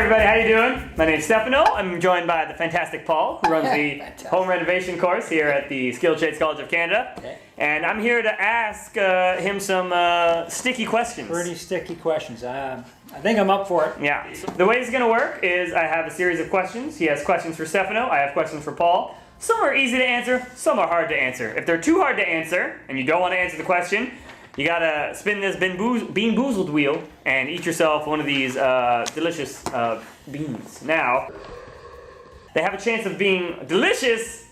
everybody, how you doing? My name's Stefano. I'm joined by the fantastic Paul, who runs the home renovation course here at the Skilled Trades College of Canada. Okay. And I'm here to ask him some sticky questions. Pretty sticky questions. I think I'm up for it. Yeah. So the way it's going to work is I have a series of questions. He has questions for Stefano. I have questions for Paul. Some are easy to answer, some are hard to answer. If they're too hard to answer, and you don't want to answer the question, you gotta spin this BeanBoozled Wheel and eat yourself one of these delicious beans. Now, they have a chance of being delicious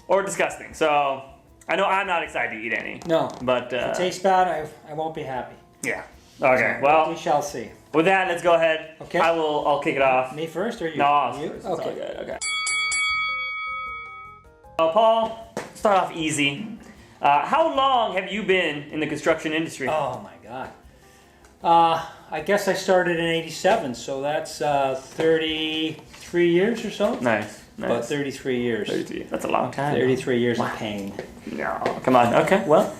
or disgusting. So, I know I'm not excited to eat any. No. But if it tastes bad, I won't be happy. Yeah. Okay. So, well, we shall see. With that, let's go ahead. Okay. I'll kick it off. Me first or you? No, you? It's okay. all good. Okay. Paul, start off easy. How long have you been in the construction industry? Oh my God. I guess I started in '87, so that's 33 years or so. Nice. About 33 years. 33. That's a long time. 33 years of pain. No, come on. Okay, well,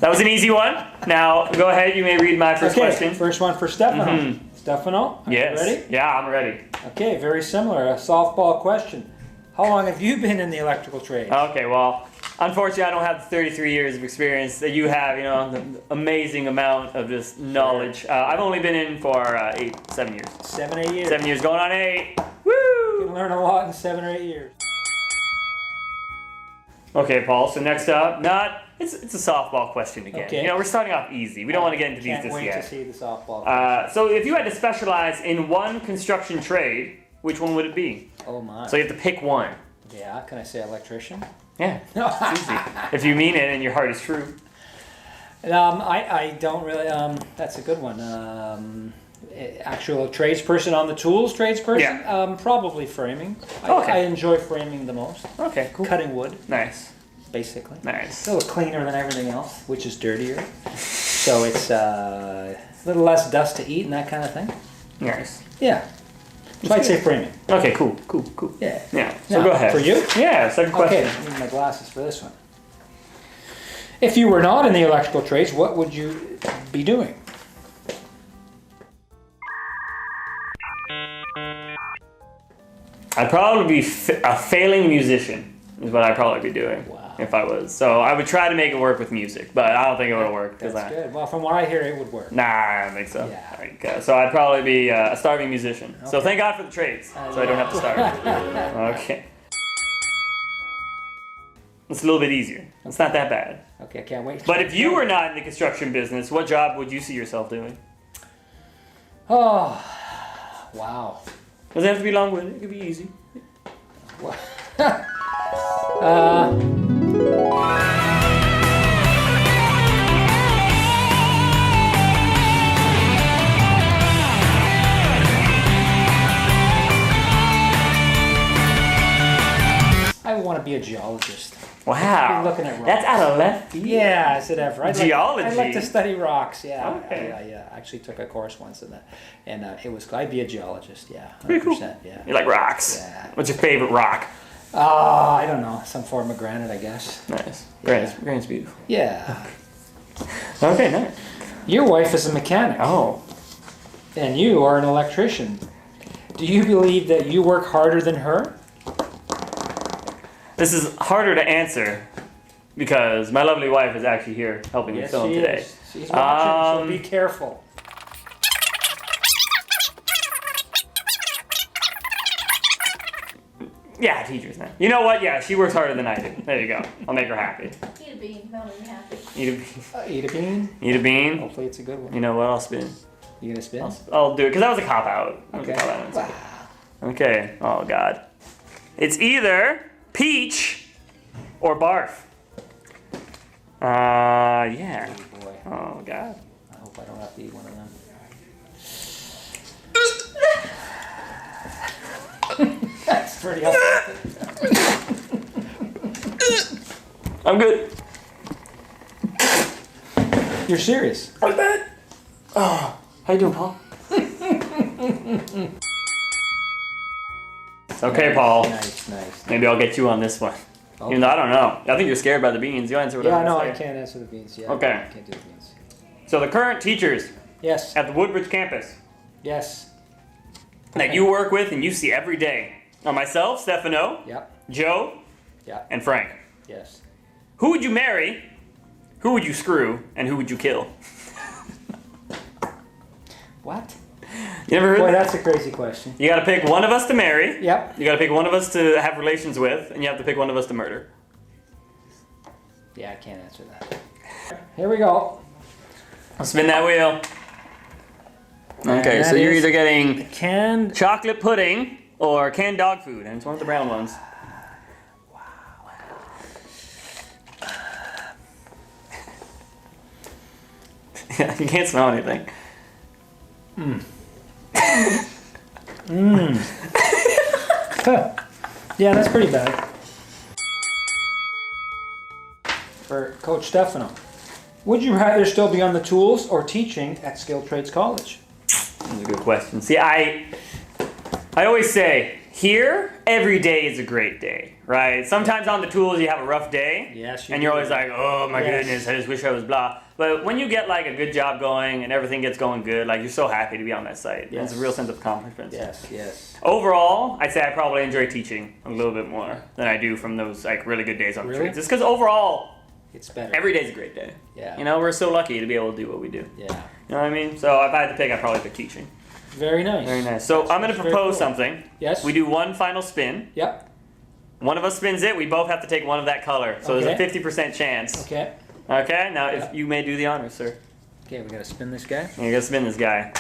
that was an easy one. Now, go ahead. You may read my first question. First one for Stefano. Stefano, are you ready? Yeah, I'm ready. Okay, very similar. A softball question. How long have you been in the electrical trade? Okay, well, unfortunately, I don't have the 33 years of experience that you have, you know, the amazing amount of this knowledge. I've only been in for 7 years. 7, 8 years. 7 years, going on 8. Woo! You can learn a lot in 7 or 8 years. Okay, Paul, so next up, it's a softball question again. Okay. You know, we're starting off easy. We don't want to get into these just yet. Can't wait to see the softball. So if you had to specialize in one construction trade, which one would it be? Oh my. So you have to pick one. Yeah, can I say electrician? Yeah, it's easy. If you mean it and your heart is true. I don't really, that's a good one. Actual tradesperson on the tools, tradesperson? Yeah. Probably framing. Okay. I enjoy framing the most. Okay, cool. Cutting wood, Nice. basically. Nice. It's a little cleaner than everything else, which is dirtier. So it's a little less dust to eat and that kind of thing. Nice. Yeah. So I'd say framing. Okay, cool. Yeah. Yeah, so Now, go ahead. For you? Yeah, second question. Okay, I need my glasses for this one. If you were not in the electrical trades, what would you be doing? I'd probably be a failing musician is what I'd probably be doing. Wow. If I was. So I would try to make it work with music, but I don't think it would work. That's good. Well, from what I hear, it would work. Nah, I don't think so. Yeah. So I'd probably be a starving musician. So thank God for the trades, so I don't have to starve. Okay. It's a little bit easier. It's not that bad. Okay, I can't wait. But if you were not in the construction business, what job would you see yourself doing? Oh, wow. Doesn't have to be long-winded. It could be easy. I want to be a geologist. Wow. Be looking at rocks. That's out of left field. Yeah, is it ever? Geology. I'd like to study rocks. Yeah. Okay. I actually took a course once in that, and it was. I'd be a geologist. Yeah. 100%, Pretty cool. Yeah. You like rocks? Yeah. What's your favorite rock? I don't know. Some form of granite, I guess. Nice. Yeah. Granite's beautiful. Yeah. Okay, nice. Your wife is a mechanic. Oh. And you are an electrician. Do you believe that you work harder than her? This is harder to answer because my lovely wife is actually here helping me film today. Is. She's watching, so be careful. Yeah, teachers, man. You know what? Yeah, she works harder than I do. There you go. I'll make her happy. Eat a bean, that'll make me happy. Eat a bean. Eat a bean. Eat a bean. Hopefully it's a good one. You know what? I'll spin. You gonna spin? I'll do it because that was a cop out. Okay. Okay. Oh God. It's either peach or barf. Yeah. Oh boy. Oh God. I hope I don't have to eat one of them. That's pretty awesome. I'm good. You're serious? I'm bad. Oh, how you doing, Paul? Okay, Paul. Nice. Maybe I'll get you on this one. Okay. Even though I don't know. I think you're scared by the beans. You answer whatever. Yeah, no, I I say. can't answer the beans. Yeah. Okay. I can't do the beans. So the current teachers Yes. at the Woodbridge campus. Yes. that you work with and you see every day are myself, Stefano, Yep. Joe, Yep. and Frank. Yes. Who would you marry? Who would you screw? And who would you kill? What? You never heard Boy, that? that's a crazy question. You gotta pick one of us to marry. Yep. You gotta pick one of us to have relations with, and you have to pick one of us to murder. Yeah, I can't answer that. Here we go. I'll spin that wheel. Okay, And so that you're is either getting Canned. chocolate pudding or canned dog food, and it's one of the brown ones. Yeah, you can't smell anything. Yeah, that's pretty bad. For Coach Stefano. Would you rather still be on the tools or teaching at Skilled Trades College? That's a good question. See, I always say, here, every day is a great day, right? Sometimes on the tools you have a rough day. Yes, And you're always like, oh my Yes. goodness, I just wish I was blah. But when you get like a good job going and everything gets going good, like you're so happy to be on that site. And it's a Yes. real sense of accomplishment. Yes, yes. Overall, I'd say I probably enjoy teaching a little bit more than I do from those like really good days on the Really? trades. Just because overall, It's better. every day's a great day. Yeah. You know, we're so lucky to be able to do what we do. Yeah. You know what I mean? So if I had to pick, I'd probably pick teaching. Very nice. Very nice. So I'm going to That's very propose cool. something. Yes. We do one final spin. Yep. One of us spins it. We both have to take one of that color. So there's a Okay. 50% chance. Okay. Okay. Now, Yeah. if you may do the honors, sir. Okay, we gotta spin this guy. And you're gonna spin this guy.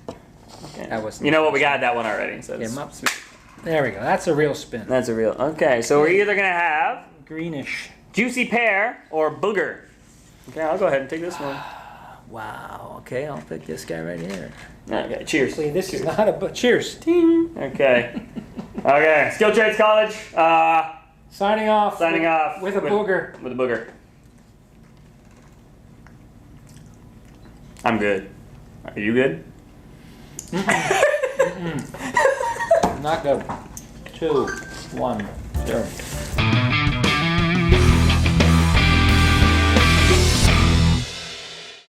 Okay. That wasn't- You know what? We got that one already. So Yeah, it's- mop. There we go. That's a real spin. that's a real. Okay. So we're either gonna have Greenish. juicy pear or booger. Okay. I'll go ahead and take this one. Wow. Okay, I'll pick this guy right here. Okay. Cheers. See, this is not a but. Cheers. Okay. Okay. Skilled Trades College. Signing off. Signing off with a booger. With a booger. I'm good. Are you good? Not good. 2, 1, 0.